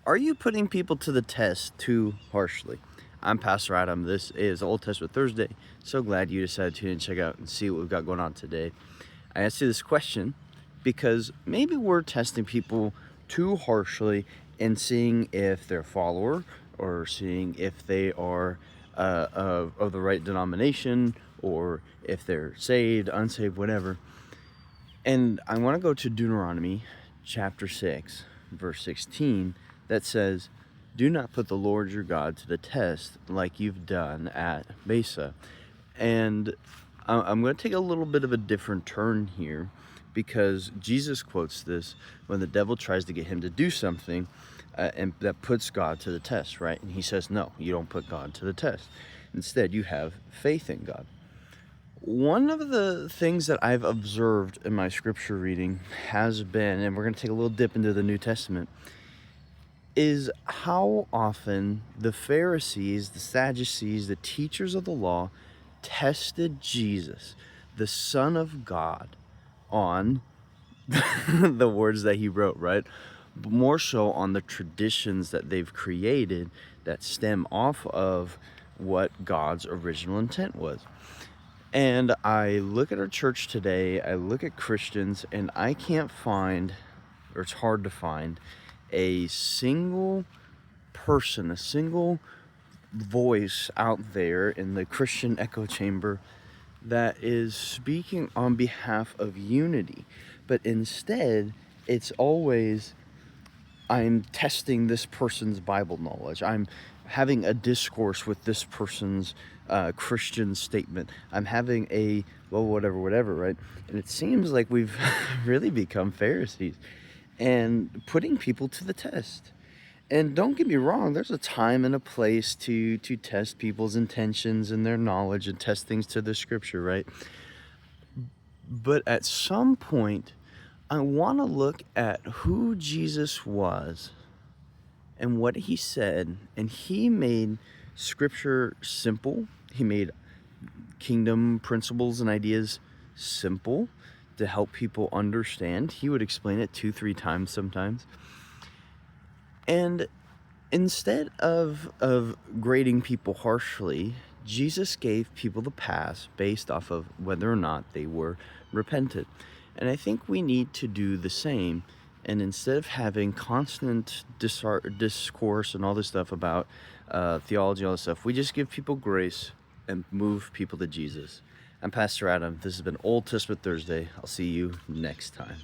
Are you putting people to the test too harshly? I'm Pastor Adam. This is Old Testament Thursday. So glad you decided to tune in and check out and see what we've got going on today. I asked you this question because maybe we're testing people too harshly and seeing if they're a follower or seeing if they are of the right denomination or if they're saved, unsaved, whatever. And I want to go to Deuteronomy chapter 6, verse 16, that says, "Do not put the Lord your God to the test like you've done at Mesa." And I'm going to take a little bit of a different turn here because Jesus quotes this when the devil tries to get him to do something and that puts God to the test, right? And he says, no, you don't put God to the test. Instead, you have faith in God. One of the things that I've observed in my scripture reading has been, and we're going to take a little dip into the New Testament, is how often the Pharisees, the Sadducees, the teachers of the law tested Jesus, the Son of God, on the words that he wrote, right? But more so on the traditions that they've created that stem off of what God's original intent was. And I look at our church today, I look at Christians, and I can't find, or it's hard to find, a single person, a single voice out there in the Christian echo chamber that is speaking on behalf of unity. But instead, it's always, I'm testing this person's Bible knowledge. I'm having a discourse with this person's Christian statement. I'm having a, well, whatever, right? And it seems like we've really become Pharisees and putting people to the test. And don't get me wrong, there's a time and a place to test people's intentions and their knowledge and test things to the scripture, right? But at some point, I want to look at who Jesus was and what he said. And he made scripture simple. He made kingdom principles and ideas simple to help people understand. He would explain it 2-3 times sometimes. And instead of grading people harshly, Jesus gave people the pass based off of whether or not they were repentant. And I think we need to do the same. And instead of having constant discourse and all this stuff about theology, all this stuff, we just give people grace and move people to Jesus. I'm Pastor Adam. This has been Old Testament Thursday. I'll see you next time.